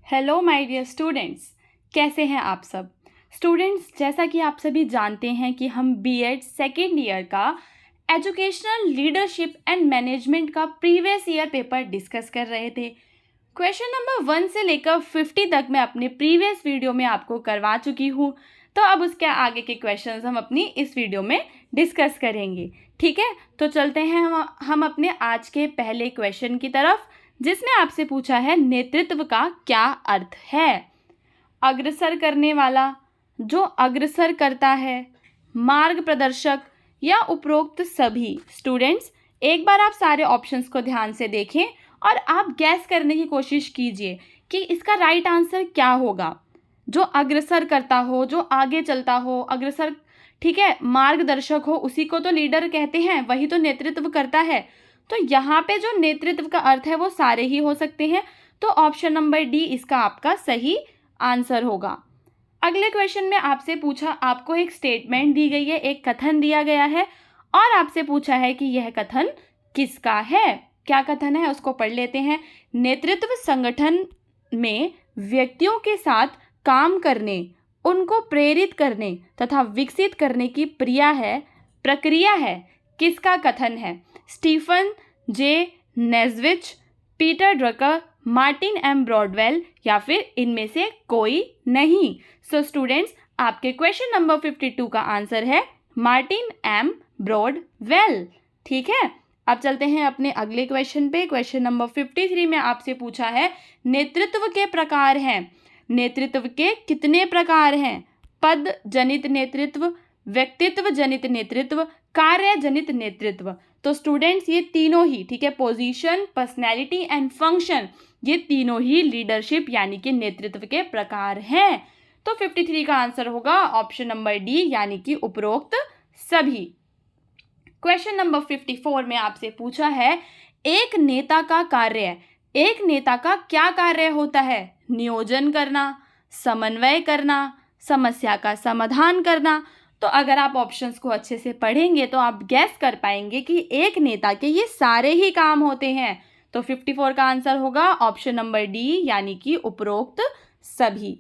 Hello my dear students, कैसे हैं आप सब स्टूडेंट्स। जैसा कि आप सभी जानते हैं कि हम बीएड सेकेंड ईयर का एजुकेशनल लीडरशिप एंड मैनेजमेंट का प्रीवियस ईयर पेपर डिस्कस कर रहे थे। क्वेश्चन नंबर 1 से लेकर 50 तक मैं अपने प्रीवियस वीडियो में आपको करवा चुकी हूँ। तो अब उसके आगे के क्वेश्चंस हम अपनी इस वीडियो में डिस्कस करेंगे। ठीक है, तो चलते हैं हम अपने आज के पहले क्वेश्चन की तरफ, जिसमें आपसे पूछा है नेतृत्व का क्या अर्थ है। अग्रसर करने वाला, जो अग्रसर करता है, मार्ग प्रदर्शक या उपरोक्त सभी। स्टूडेंट्स, एक बार आप सारे ऑप्शंस को ध्यान से देखें और आप गैस करने की कोशिश कीजिए कि इसका राइट आंसर क्या होगा। जो अग्रसर करता हो, जो आगे चलता हो, अग्रसर, ठीक है, मार्गदर्शक हो, उसी को तो लीडर कहते हैं, वही तो नेतृत्व करता है। तो यहाँ पे जो नेतृत्व का अर्थ है वो सारे ही हो सकते हैं। तो ऑप्शन नंबर डी इसका आपका सही आंसर होगा। अगले क्वेश्चन में आपसे पूछा, आपको एक स्टेटमेंट दी गई है, एक कथन दिया गया है और आपसे पूछा है कि यह कथन किसका है। क्या कथन है उसको पढ़ लेते हैं। नेतृत्व संगठन में व्यक्तियों के साथ काम करने, उनको प्रेरित करने तथा विकसित करने की प्रक्रिया है। किसका कथन है? Stephen J Nesvich, Peter Drucker, Martin M Broadwell या फिर इनमें से कोई नहीं। सो स्टूडेंट्स, आपके क्वेश्चन नंबर 52 का आंसर है मार्टिन एम ब्रॉडवेल। ठीक है, अब चलते हैं अपने अगले क्वेश्चन पे। क्वेश्चन नंबर 53 में आपसे पूछा है नेतृत्व के प्रकार हैं। नेतृत्व के कितने प्रकार हैं? पद जनित नेतृत्व, व्यक्तित्व जनित नेतृत्व, कार्य जनित नेतृत्व। तो स्टूडेंट्स, ये तीनों ही, ठीक है, पोजीशन, पर्सनैलिटी एंड फंक्शन, ये तीनों ही लीडरशिप यानी कि नेतृत्व के प्रकार हैं। तो 53 का आंसर होगा ऑप्शन नंबर डी यानी कि उपरोक्त सभी। क्वेश्चन नंबर 54 में आपसे पूछा है एक नेता का कार्य। एक नेता का क्या कार्य होता है? नियोजन करना, समन्वय करना, समस्या का समाधान करना। तो अगर आप ऑप्शंस को अच्छे से पढ़ेंगे तो आप गैस कर पाएंगे कि एक नेता के ये सारे ही काम होते हैं। तो 54 का आंसर होगा ऑप्शन नंबर डी यानी कि उपरोक्त सभी।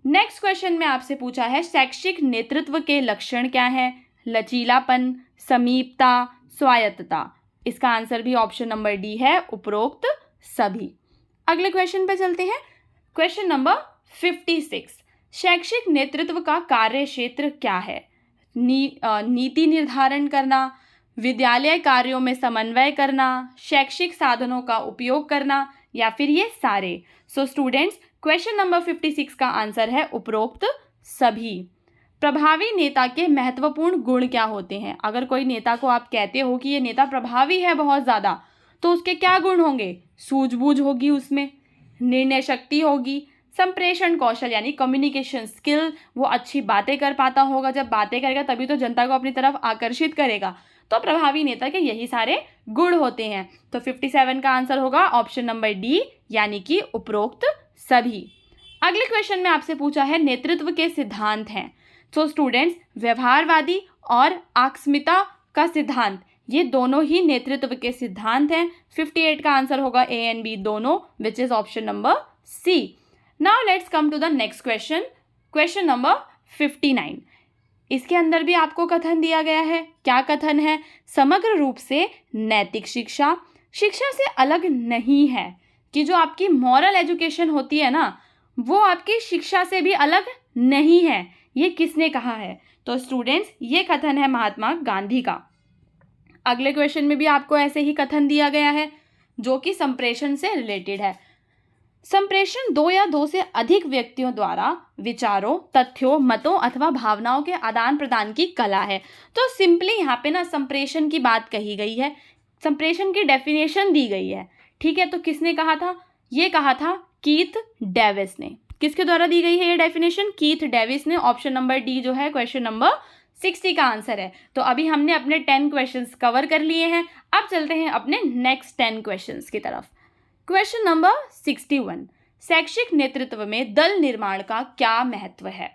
नेक्स्ट क्वेश्चन में आपसे पूछा है शैक्षिक नेतृत्व के लक्षण क्या हैं? लचीलापन, समीपता, स्वायत्तता। इसका आंसर भी ऑप्शन नंबर डी है, उपरोक्त सभी। अगले क्वेश्चन पे चलते हैं। क्वेश्चन नंबर 56, शैक्षिक नेतृत्व का कार्य क्षेत्र क्या है? नीति निर्धारण करना, विद्यालय कार्यों में समन्वय करना, शैक्षिक साधनों का उपयोग करना या फिर ये सारे। सो स्टूडेंट्स, क्वेश्चन नंबर 56 का आंसर है उपरोक्त सभी। प्रभावी नेता के महत्वपूर्ण गुण क्या होते हैं? अगर कोई नेता को आप कहते हो कि ये नेता प्रभावी है बहुत ज़्यादा, तो उसके क्या गुण होंगे? सूझबूझ होगी, उसमें निर्णय शक्ति होगी, संप्रेषण कौशल यानी कम्युनिकेशन स्किल, वो अच्छी बातें कर पाता होगा, जब बातें करेगा तभी तो जनता को अपनी तरफ आकर्षित करेगा। तो प्रभावी नेता के यही सारे गुण होते हैं। तो 57 का आंसर होगा ऑप्शन नंबर डी यानी कि उपरोक्त सभी। अगले क्वेश्चन में आपसे पूछा है नेतृत्व के सिद्धांत हैं। तो स्टूडेंट्स, व्यवहारवादी और आकस्मिकता का सिद्धांत, ये दोनों ही नेतृत्व के सिद्धांत हैं। 58 का आंसर होगा ए एंड बी दोनों, which is option number C. Now let's come to the next question, question number 59। इसके अंदर भी आपको कथन दिया गया है। क्या कथन है? समग्र रूप से नैतिक शिक्षा शिक्षा से अलग नहीं है। कि जो आपकी मॉरल एजुकेशन होती है ना, वो आपकी शिक्षा से भी अलग नहीं है। ये किसने कहा है? तो स्टूडेंट्स, ये कथन है महात्मा गांधी का। अगले क्वेश्चन में भी आपको ऐसे ही कथन दिया गया है जो कि संप्रेषण से रिलेटेड है। संप्रेषण दो या दो से अधिक व्यक्तियों द्वारा विचारों, तथ्यों, मतों अथवा भावनाओं के आदान प्रदान की कला है। तो सिंपली यहाँ पे ना संप्रेषण की बात कही गई है, संप्रेषण की डेफिनेशन दी गई है। ठीक है, तो किसने कहा था? ये कहा था कीथ डेविस ने। किसके द्वारा दी गई है ये डेफिनेशन? कीथ डेविस ने। ऑप्शन नंबर डी जो है क्वेश्चन नंबर 60 का आंसर है। तो अभी हमने अपने 10 क्वेश्चंस कवर कर लिए हैं। अब चलते हैं अपने नेक्स्ट 10 क्वेश्चंस की तरफ। क्वेश्चन नंबर 61, शैक्षिक नेतृत्व में दल निर्माण का क्या महत्व है?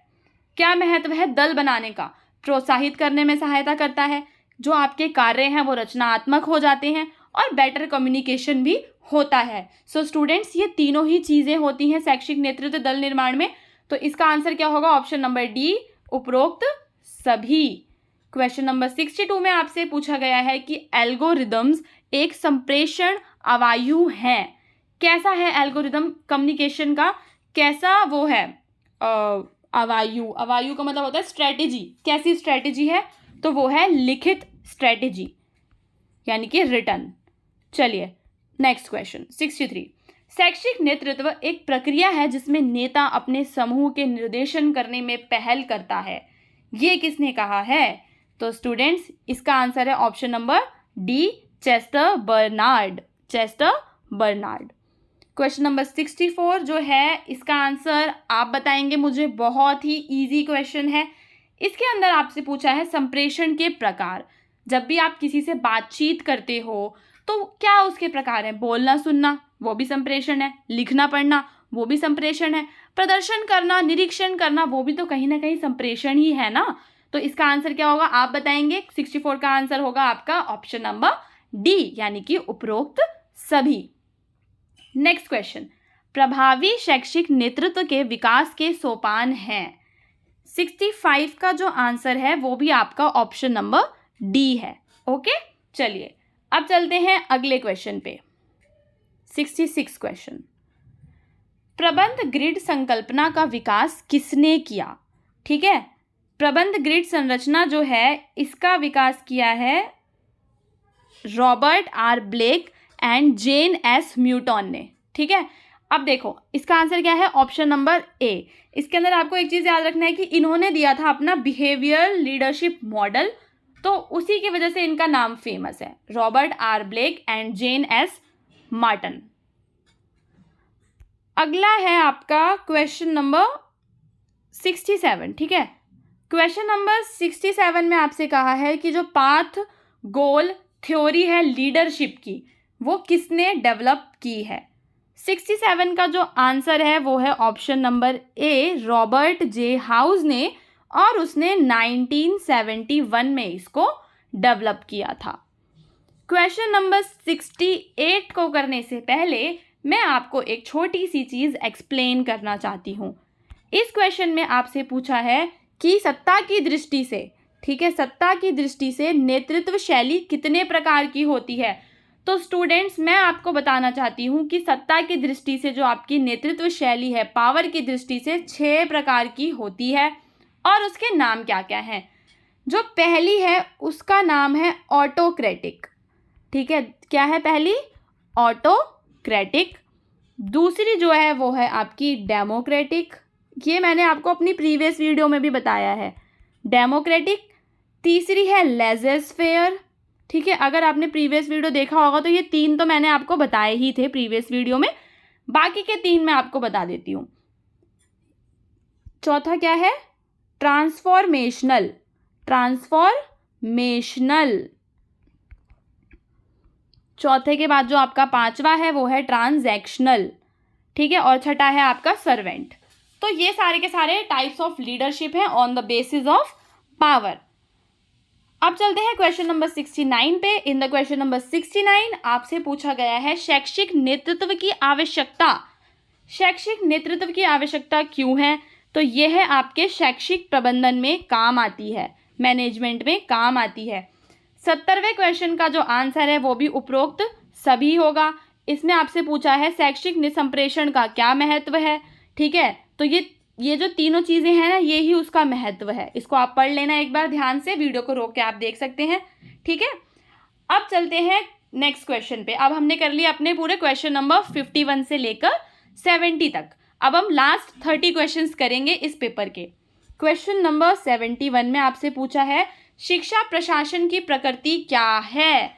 क्या महत्व है दल बनाने का? प्रोत्साहित करने में सहायता करता है, जो आपके कार्य हैं वो रचनात्मक हो जाते हैं और बेटर कम्युनिकेशन भी होता है। सो स्टूडेंट्स, ये तीनों ही चीज़ें होती हैं शैक्षिक नेतृत्व दल निर्माण में। तो इसका आंसर क्या होगा? ऑप्शन नंबर डी, उपरोक्त सभी। क्वेश्चन नंबर 62 में आपसे पूछा गया है कि एल्गोरिदम्स एक संप्रेषण अवायु है। कैसा है एल्गोरिदम कम्युनिकेशन का? कैसा वो है अवायु? अवायु का मतलब होता है स्ट्रेटेजी। कैसी स्ट्रेटेजी है? तो वो है लिखित स्ट्रेटेजी, यानी कि रिटर्न। चलिए नेक्स्ट क्वेश्चन 63। शैक्षिक नेतृत्व एक प्रक्रिया है जिसमें नेता अपने समूह के निर्देशन करने में पहल करता है। ये किसने कहा है? तो स्टूडेंट्स, इसका आंसर है option number D, Chester Barnard. Chester Barnard. Question number 64 जो है, इसका आंसर आप बताएंगे मुझे। बहुत ही इजी क्वेश्चन है। इसके अंदर आपसे पूछा है संप्रेषण के प्रकार। जब भी आप किसी से बातचीत करते हो तो क्या उसके प्रकार हैं? बोलना सुनना, वो भी संप्रेषण है। लिखना पढ़ना, वो भी संप्रेषण है। प्रदर्शन करना, निरीक्षण करना, वो भी तो कहीं ना कहीं संप्रेषण ही है ना। तो इसका आंसर क्या होगा? आप बताएंगे। 64 का आंसर होगा आपका ऑप्शन नंबर डी, यानी कि उपरोक्त सभी। नेक्स्ट क्वेश्चन, प्रभावी शैक्षिक नेतृत्व के विकास के सोपान हैं। 65 का जो आंसर है वो भी आपका ऑप्शन नंबर डी है। ओके, चलिए अब चलते हैं अगले क्वेश्चन पे। 66 क्वेश्चन, प्रबंध ग्रिड संकल्पना का विकास किसने किया? ठीक है, प्रबंध ग्रिड संरचना जो है इसका विकास किया है Robert R Blake and Jane S Mouton ने। ठीक है, अब देखो इसका आंसर क्या है? Option number A. इसके अंदर आपको एक चीज़ याद रखना है कि इन्होंने दिया था अपना बिहेवियर लीडरशिप मॉडल, तो उसी की वजह से इनका नाम फेमस है, Robert R Blake and Jane S Marton. अगला है आपका क्वेश्चन नंबर 67। ठीक है, क्वेश्चन नंबर 67 में आपसे कहा है कि जो पाथ गोल थ्योरी है लीडरशिप की, वो किसने डेवलप की है? 67 का जो आंसर है वो है ऑप्शन नंबर ए, रॉबर्ट जे हाउस ने, और उसने 1971 में इसको डेवलप किया था। क्वेश्चन नंबर 68 को करने से पहले मैं आपको एक छोटी सी चीज़ एक्सप्लेन करना चाहती हूँ। इस क्वेश्चन में आपसे पूछा है कि सत्ता की दृष्टि से, ठीक है, सत्ता की दृष्टि से नेतृत्व शैली कितने प्रकार की होती है? तो स्टूडेंट्स, मैं आपको बताना चाहती हूँ कि सत्ता की दृष्टि से जो आपकी नेतृत्व शैली है, पावर की दृष्टि से 6 प्रकार की होती है। और उसके नाम क्या क्या हैं? जो पहली है उसका नाम है ऑटोक्रेटिक। ठीक है, क्या है पहली? ऑटोक्रेटिक। दूसरी जो है वो है आपकी डेमोक्रेटिक। ये मैंने आपको अपनी प्रीवियस वीडियो में भी बताया है, डेमोक्रेटिक। तीसरी है लेज़र-फेयर। ठीक है, अगर आपने प्रीवियस वीडियो देखा होगा तो ये 3 तो मैंने आपको बताए ही थे प्रीवियस वीडियो में, बाकी के 3 मैं आपको बता देती हूँ। चौथा क्या है? ट्रांसफॉर्मेशनल। ट्रांसफॉर्मेशनल। चौथे के बाद जो आपका 5वां है वो है ट्रांजैक्शनल। ठीक है, और छठा है आपका सर्वेंट। तो ये सारे के सारे टाइप्स ऑफ लीडरशिप हैं on the basis of power. अब चलते हैं क्वेश्चन नंबर 69 पे। इन द क्वेश्चन नंबर 69 आपसे पूछा गया है शैक्षिक नेतृत्व की आवश्यकता। शैक्षिक नेतृत्व की आवश्यकता क्यों है? तो यह है आपके शैक्षिक प्रबंधन में काम आती है, मैनेजमेंट में काम आती है। 70वें क्वेश्चन का जो आंसर है वो भी उपरोक्त सभी होगा। इसमें आपसे पूछा है शैक्षिक निसंप्रेषण का क्या महत्व है। ठीक है, तो ये जो तीनों चीज़ें हैं ना, ये ही उसका महत्व है। इसको आप पढ़ लेना एक बार ध्यान से, वीडियो को रोक के आप देख सकते हैं। ठीक है, अब चलते हैं नेक्स्ट क्वेश्चन पे। अब हमने कर लिया अपने पूरे क्वेश्चन नंबर 51 से लेकर 70 तक। अब हम लास्ट 30 क्वेश्चंस करेंगे इस पेपर के। क्वेश्चन नंबर 71 में आपसे पूछा है शिक्षा प्रशासन की प्रकृति क्या है?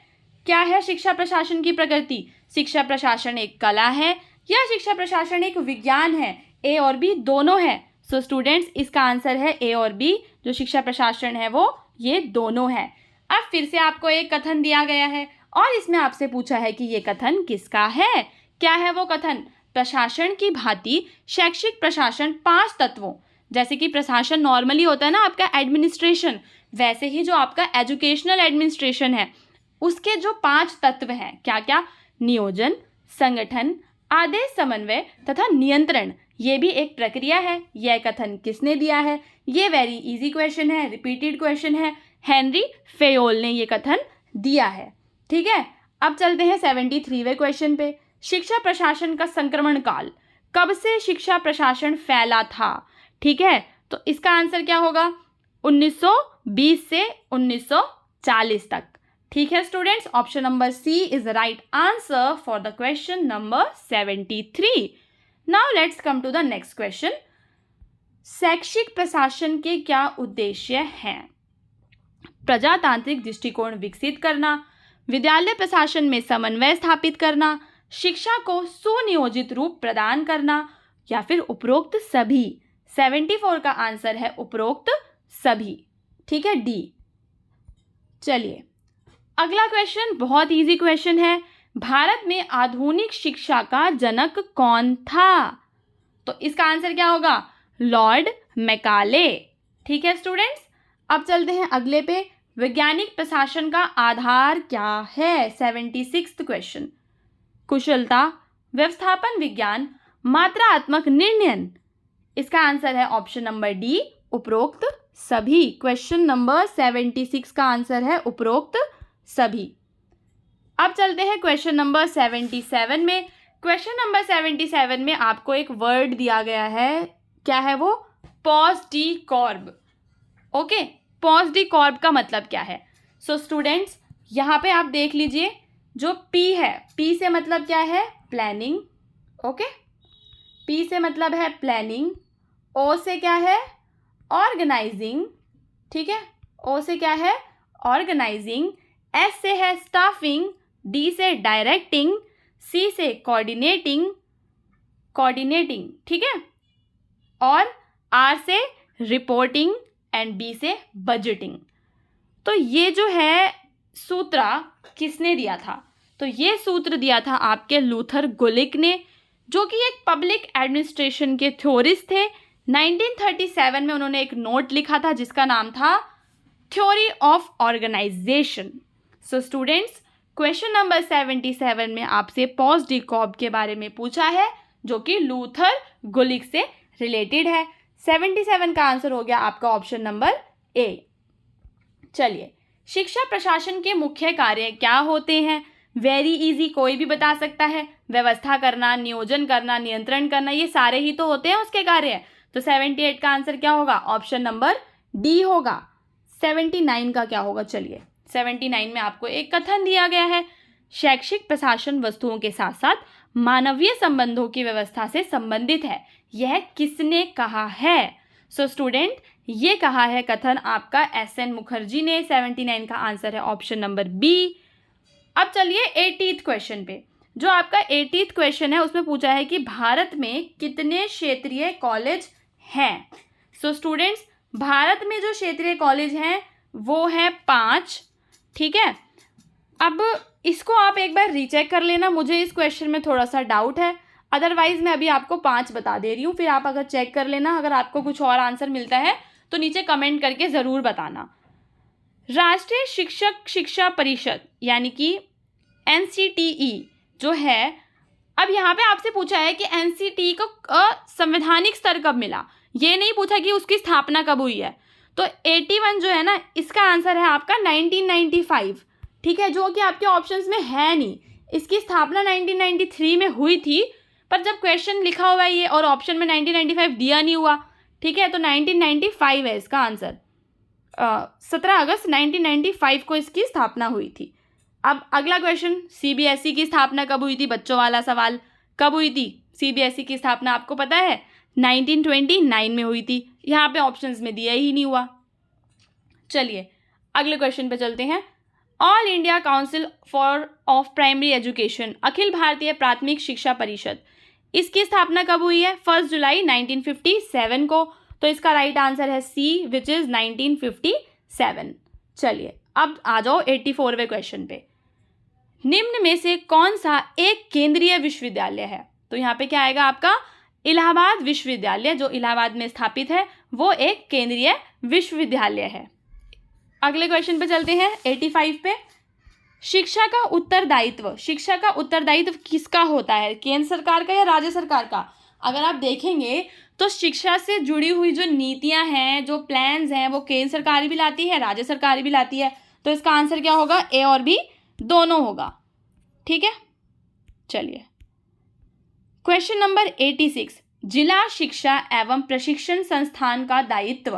क्या है शिक्षा प्रशासन की प्रकृति? शिक्षा प्रशासन एक कला है या शिक्षा प्रशासन एक विज्ञान है? ए और बी दोनों है। सो स्टूडेंट्स, इसका आंसर है ए और बी। जो शिक्षा प्रशासन है वो ये दोनों है। अब फिर से आपको एक कथन दिया गया है और इसमें आपसे पूछा है कि ये कथन किसका है? क्या है वो कथन? प्रशासन की भांति शैक्षिक प्रशासन 5 तत्वों, जैसे कि प्रशासन नॉर्मली होता है ना आपका एडमिनिस्ट्रेशन, वैसे ही जो आपका एजुकेशनल एडमिनिस्ट्रेशन है, उसके जो 5 तत्व हैं, क्या क्या? नियोजन, संगठन, आदेश, समन्वय तथा नियंत्रण, ये भी एक प्रक्रिया है। यह कथन किसने दिया है? ये वेरी इजी क्वेश्चन है, रिपीटेड क्वेश्चन है। हेनरी फेयोल ने ये कथन दिया है। ठीक है, अब चलते हैं 73वें क्वेश्चन पे। शिक्षा प्रशासन का संक्रमण काल, कब से शिक्षा प्रशासन फैला था? ठीक है, तो इसका आंसर क्या होगा? 1920 से 1940 तक। ठीक है students, option number C is the right answer for the question number 73। Now let's come to the next question. शैक्षिक प्रशासन के क्या उद्देश्य हैं? प्रजातांत्रिक दृष्टिकोण विकसित करना, विद्यालय प्रशासन में समन्वय स्थापित करना, शिक्षा को सुनियोजित रूप प्रदान करना, या फिर उपरोक्त सभी। 74 का आंसर है उपरोक्त सभी। ठीक है, डी। चलिए अगला क्वेश्चन बहुत इजी क्वेश्चन है। भारत में आधुनिक शिक्षा का जनक कौन था? तो इसका आंसर क्या होगा? Lord Macaulay. ठीक है स्टूडेंट्स, अब चलते हैं अगले पे। वैज्ञानिक प्रशासन का आधार क्या है? 76वां क्वेश्चन। कुशलता, व्यवस्थापन विज्ञान, मात्रात्मक निर्णय। इसका आंसर है ऑप्शन नंबर डी, उपरोक्त सभी। क्वेश्चन नंबर 76 का आंसर है उपरोक्त सभी। अब चलते हैं क्वेश्चन नंबर 77 में। क्वेश्चन नंबर 77 में आपको एक वर्ड दिया गया है, क्या है वो? पॉज़-डी-कॉर्ब। ओके, पॉज़-डी-कॉर्ब का मतलब क्या है? सो स्टूडेंट्स यहाँ पे आप देख लीजिए, जो पी है, पी से मतलब क्या है? प्लानिंग। ओके, पी से मतलब है प्लानिंग। ओ से क्या है? ऑर्गेनाइजिंग। ठीक है, ओ से क्या है? ऑर्गेनाइजिंग। एस से है स्टाफिंग, डी से डायरेक्टिंग, सी से कोऑर्डिनेटिंग, ठीक है, और आर से रिपोर्टिंग एंड बी से बजटिंग। तो ये जो है सूत्र किसने दिया था? तो ये सूत्र दिया था आपके लूथर गुलिक ने, जो कि एक पब्लिक एडमिनिस्ट्रेशन के थ्योरिस्ट थे। 1937 में उन्होंने एक नोट लिखा था जिसका नाम था theory of organization. So students, question number 77 में आपसे पॉज़-डी-कॉर्ब के बारे में पूछा है, जो कि लूथर गुलिक से रिलेटेड है। 77 का आंसर हो गया आपका ऑप्शन नंबर ए। चलिए, शिक्षा प्रशासन के मुख्य कार्य क्या होते हैं? वेरी इजी, कोई भी बता सकता है। व्यवस्था करना, नियोजन करना, नियंत्रण करना, ये सारे ही तो होते हैं उसके कार्य। तो 78 का आंसर क्या होगा? ऑप्शन नंबर डी होगा। 79 का क्या होगा? चलिए 79 में आपको एक कथन दिया गया है, शैक्षिक प्रशासन वस्तुओं के साथ साथ मानवीय संबंधों की व्यवस्था से संबंधित है। यह किसने कहा है? सो स्टूडेंट, ये कहा है कथन आपका एस.एन. मुखर्जी ने। 79 का आंसर है ऑप्शन नंबर बी। अब चलिए 80th क्वेश्चन पे। जो आपका 80th क्वेश्चन है उसमें पूछा है कि भारत में कितने क्षेत्रीय कॉलेज हैं? सो स्टूडेंट्स, भारत में जो क्षेत्रीय कॉलेज हैं वो है 5। ठीक है, अब इसको आप एक बार रीचेक कर लेना, मुझे इस क्वेश्चन में थोड़ा सा डाउट है। अदरवाइज मैं अभी आपको 5 बता दे रही हूँ, फिर आप अगर चेक कर लेना, अगर आपको कुछ और आंसर मिलता है तो नीचे कमेंट करके ज़रूर बताना। राष्ट्रीय शिक्षक शिक्षा परिषद यानी कि NCTE जो है, अब यहाँ पे आपसे पूछा है कि NCTE को संवैधानिक स्तर कब मिला, ये नहीं पूछा कि उसकी स्थापना कब हुई है। तो 81 जो है ना, इसका आंसर है आपका 1995। ठीक है, जो कि आपके ऑप्शंस में है नहीं। इसकी स्थापना 1993 में हुई थी, पर जब क्वेश्चन लिखा हुआ है ये और ऑप्शन में 1995 दिया नहीं हुआ। ठीक है, तो 1995 है इसका आंसर। 17 अगस्त 1995 को इसकी स्थापना हुई थी। अब अगला क्वेश्चन, CBSE की स्थापना कब हुई थी? बच्चों वाला सवाल, कब हुई थी CBSE की स्थापना? आपको पता है 1929 में हुई थी। यहाँ पे ऑप्शंस में दिया ही नहीं हुआ। चलिए अगले क्वेश्चन पे चलते हैं। All India council for of primary education, अखिल भारतीय प्राथमिक शिक्षा परिषद, इसकी स्थापना कब हुई है? 1 जुलाई 1957 को। तो इसका राइट आंसर है सी, विच इज़ 1957। चलिए अब आ जाओ 84वें क्वेश्चन पे। निम्न में से कौन सा एक केंद्रीय विश्वविद्यालय है? तो यहाँ पे क्या आएगा आपका? इलाहाबाद विश्वविद्यालय, जो इलाहाबाद में स्थापित है, वो एक केंद्रीय विश्वविद्यालय है। अगले क्वेश्चन पे चलते हैं 85 पे। शिक्षा का उत्तरदायित्व किसका होता है, केंद्र सरकार का या राज्य सरकार का? अगर आप देखेंगे तो शिक्षा से जुड़ी हुई जो नीतियां हैं, जो प्लान्स हैं, वो केंद्र सरकार भी लाती है, राज्य सरकार भी लाती है। तो इसका आंसर क्या होगा? ए और बी दोनों होगा। ठीक है, चलिए क्वेश्चन नंबर 86, जिला शिक्षा एवं प्रशिक्षण संस्थान का दायित्व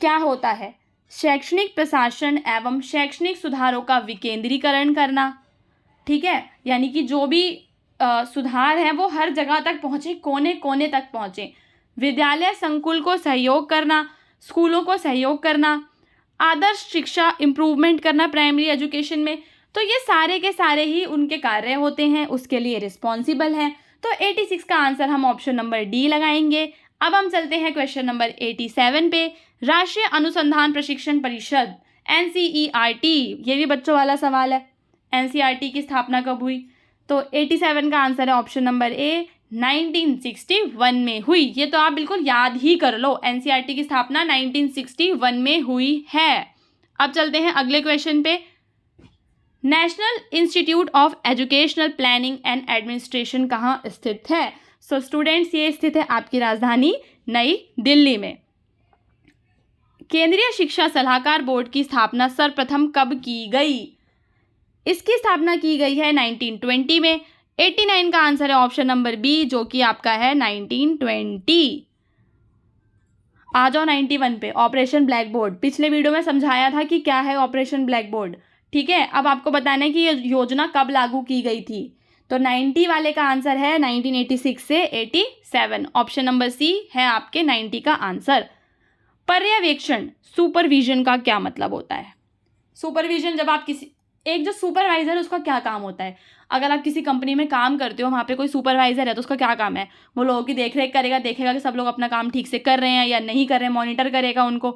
क्या होता है? शैक्षणिक प्रशासन एवं शैक्षणिक सुधारों का विकेंद्रीकरण करना। ठीक है, यानी कि जो भी सुधार है वो हर जगह तक पहुँचे, कोने कोने तक पहुँचे। विद्यालय संकुल को सहयोग करना, स्कूलों को सहयोग करना, आदर्श शिक्षा इम्प्रूवमेंट करना प्राइमरी एजुकेशन में। तो ये सारे के सारे ही उनके कार्य होते हैं, उसके लिए रिस्पॉन्सिबल हैं। तो 86 का आंसर हम ऑप्शन नंबर डी लगाएंगे। अब हम चलते हैं क्वेश्चन नंबर 87 पे। राष्ट्रीय अनुसंधान प्रशिक्षण परिषद NCERT, ये भी बच्चों वाला सवाल है। NCERT की स्थापना कब हुई? तो 87 का आंसर है ऑप्शन नंबर ए, 1961 में हुई। ये तो आप बिल्कुल याद ही कर लो, NCERT की स्थापना 1961 में हुई है। अब चलते हैं अगले क्वेश्चन पे। National institute of educational planning and administration कहाँ स्थित है? सो स्टूडेंट्स, ये स्थित है आपकी राजधानी नई दिल्ली में। केंद्रीय शिक्षा सलाहकार बोर्ड की स्थापना सर्वप्रथम कब की गई? इसकी स्थापना की गई है 1920 में। 89 का आंसर है ऑप्शन नंबर बी, जो कि आपका है 1920। आ जाओ 91 पे, ऑपरेशन ब्लैक बोर्ड। पिछले वीडियो में समझाया था कि क्या है ऑपरेशन ब्लैक बोर्ड। ठीक है, अब आपको बताना है कि ये योजना कब लागू की गई थी। तो 90 वाले का आंसर है 1986 से 87। ऑप्शन नंबर सी है आपके 90 का आंसर। पर्यवेक्षण, सुपरविजन का क्या मतलब होता है? सुपरविजन, जब आप किसी एक जो सुपरवाइजर है उसका क्या काम होता है? अगर आप किसी कंपनी में काम करते हो, वहाँ पे कोई सुपरवाइजर है तो उसका क्या काम है? वो लोगों की देखरेख करेगा, देखेगा कि सब लोग अपना काम ठीक से कर रहे हैं या नहीं कर रहे हैं, मॉनिटर करेगा उनको।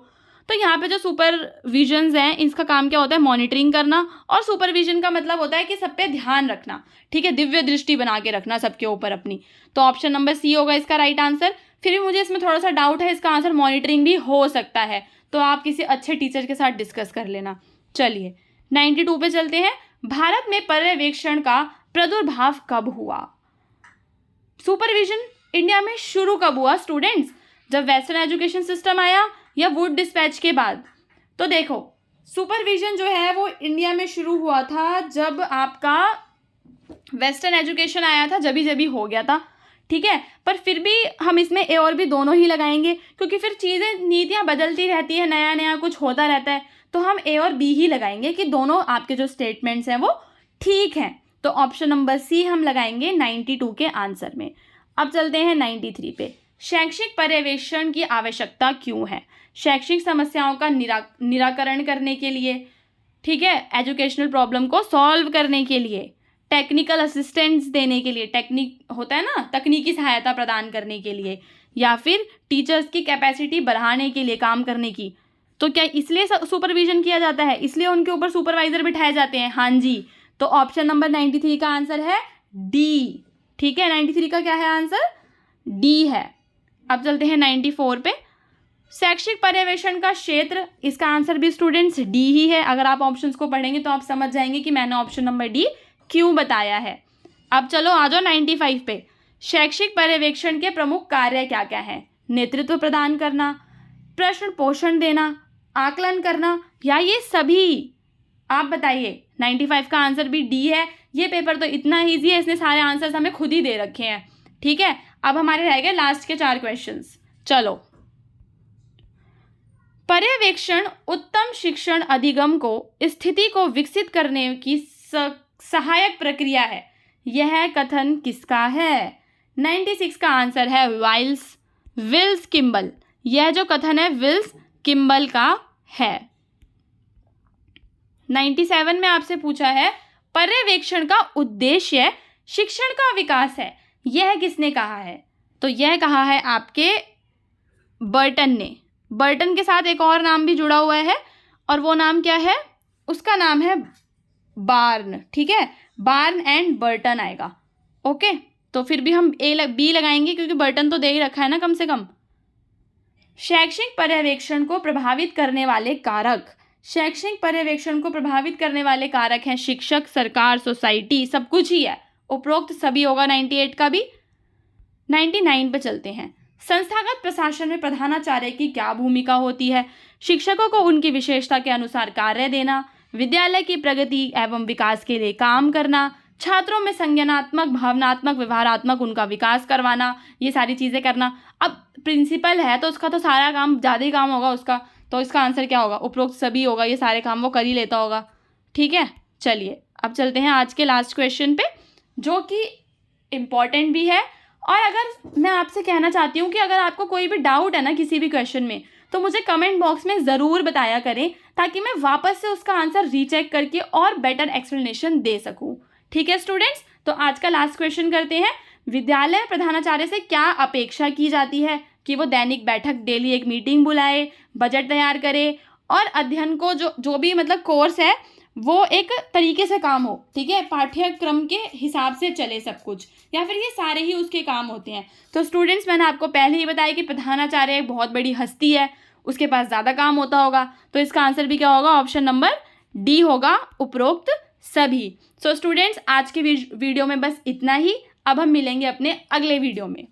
तो यहाँ पे जो सुपरविजन्स हैं, इसका काम क्या होता है? मॉनिटरिंग करना। और सुपरविजन का मतलब होता है कि सब पे ध्यान रखना। ठीक है, दिव्य दृष्टि बना के रखना सबके ऊपर अपनी। तो ऑप्शन नंबर सी होगा इसका राइट आंसर। फिर भी मुझे इसमें थोड़ा सा डाउट है, इसका आंसर मॉनिटरिंग भी हो सकता है, तो आप किसी अच्छे टीचर के साथ डिस्कस कर लेना। चलिए 92 पे चलते हैं। भारत में पर्यवेक्षण का प्रादुर्भाव कब हुआ? सुपरविजन इंडिया में शुरू कब हुआ स्टूडेंट्स? जब वेस्टर्न एजुकेशन सिस्टम आया या वुड डिस्पैच के बाद? तो देखो, सुपरविजन जो है वो इंडिया में शुरू हुआ था जब आपका वेस्टर्न एजुकेशन आया था, जभी हो गया था। ठीक है, पर फिर भी हम इसमें ए और बी दोनों ही लगाएंगे, क्योंकि फिर चीज़ें, नीतियाँ बदलती रहती है, नया नया कुछ होता रहता है। तो हम ए और बी ही लगाएंगे कि दोनों आपके जो स्टेटमेंट्स हैं वो ठीक हैं। तो ऑप्शन नंबर सी हम लगाएंगे 92 के आंसर में। अब चलते हैं 93 पे। शैक्षिक पर्यवेक्षण की आवश्यकता क्यों है? शैक्षिक समस्याओं का निराकरण करने के लिए, ठीक है, एजुकेशनल प्रॉब्लम को सॉल्व करने के लिए, टेक्निकल असिस्टेंस देने के लिए, टेक्निक होता है ना, तकनीकी सहायता प्रदान करने के लिए, या फिर टीचर्स की कैपेसिटी बढ़ाने के लिए, काम करने की। तो क्या इसलिए सुपरविजन किया जाता है? इसलिए उनके ऊपर सुपरवाइजर बिठाए जाते हैं? हाँ जी। तो ऑप्शन नंबर 93 का आंसर है डी। ठीक है, 93 का क्या है आंसर? डी है। अब चलते हैं 94 पे। शैक्षिक पर्यवेक्षण का क्षेत्र, इसका आंसर भी स्टूडेंट्स डी ही है। अगर आप ऑप्शंस को पढ़ेंगे तो आप समझ जाएंगे कि मैंने ऑप्शन नंबर डी क्यों बताया है। अब चलो आ जाओ 95 पे। शैक्षिक पर्यवेक्षण के प्रमुख कार्य क्या क्या हैं? नेतृत्व प्रदान करना, प्रश्न पोषण देना, आकलन करना, या ये सभी? आप बताइए। 95 का आंसर भी डी है। ये पेपर तो इतना ईजी है, इसने सारे आंसर्स हमें खुद ही दे रखे हैं। ठीक है, अब हमारे रह गए लास्ट के 4 क्वेश्चंस। चलो, पर्यवेक्षण उत्तम शिक्षण अधिगम को स्थिति को विकसित करने की सहायक प्रक्रिया है, यह कथन किसका है? 96 का आंसर है विल्स किम्बल। यह जो कथन है विल्स किम्बल का है। 97 में आपसे पूछा है पर्यवेक्षण का उद्देश्य शिक्षण का विकास है, यह किसने कहा है? तो यह कहा है आपके बर्टन ने। बर्टन के साथ एक और नाम भी जुड़ा हुआ है, और वो नाम क्या है? उसका नाम है बार्न। ठीक है, बार्न एंड बर्टन आएगा। ओके, तो फिर भी हम बी लगाएंगे, क्योंकि बर्टन तो दे ही रखा है ना कम से कम। शैक्षिक पर्यवेक्षण को प्रभावित करने वाले कारक, शैक्षणिक पर्यवेक्षण को प्रभावित करने वाले कारक हैं शिक्षक, सरकार, सोसाइटी, सब कुछ ही है। उपरोक्त सभी होगा 98 का भी। 99 पे चलते हैं। संस्थागत प्रशासन में प्रधानाचार्य की क्या भूमिका होती है? शिक्षकों को उनकी विशेषता के अनुसार कार्य देना, विद्यालय की प्रगति एवं विकास के लिए काम करना, छात्रों में संज्ञानात्मक, भावनात्मक, व्यवहारात्मक उनका विकास करवाना, ये सारी चीज़ें करना। अब प्रिंसिपल है तो उसका तो सारा काम, ज़्यादा ही काम होगा उसका, तो इसका आंसर क्या होगा? उपरोक्त सभी होगा, ये सारे काम वो कर ही लेता होगा। ठीक है, चलिए अब चलते हैं आज के लास्ट क्वेश्चन पे, जो कि इम्पॉर्टेंट भी है। और अगर मैं आपसे कहना चाहती हूँ कि अगर आपको कोई भी डाउट है ना किसी भी क्वेश्चन में, तो मुझे कमेंट बॉक्स में ज़रूर बताया करें, ताकि मैं वापस से उसका आंसर रीचेक करके और बेटर एक्सप्लेनेशन दे सकूँ। ठीक है स्टूडेंट्स, तो आज का लास्ट क्वेश्चन करते हैं। विद्यालय प्रधानाचार्य से क्या अपेक्षा की जाती है? कि वो दैनिक बैठक, डेली एक मीटिंग बुलाए, बजट तैयार करे और अध्ययन को जो भी मतलब कोर्स है वो एक तरीके से काम हो। ठीक है, पाठ्यक्रम के हिसाब से चले सब कुछ, या फिर ये सारे ही उसके काम होते हैं। तो स्टूडेंट्स, मैंने आपको पहले ही बताया कि प्रधानाचार्य एक बहुत बड़ी हस्ती है, उसके पास ज़्यादा काम होता होगा। तो इसका आंसर भी क्या होगा? ऑप्शन नंबर डी होगा, उपरोक्त सभी। सो स्टूडेंट्स, आज के वीडियो में बस इतना ही। अब हम मिलेंगे अपने अगले वीडियो में।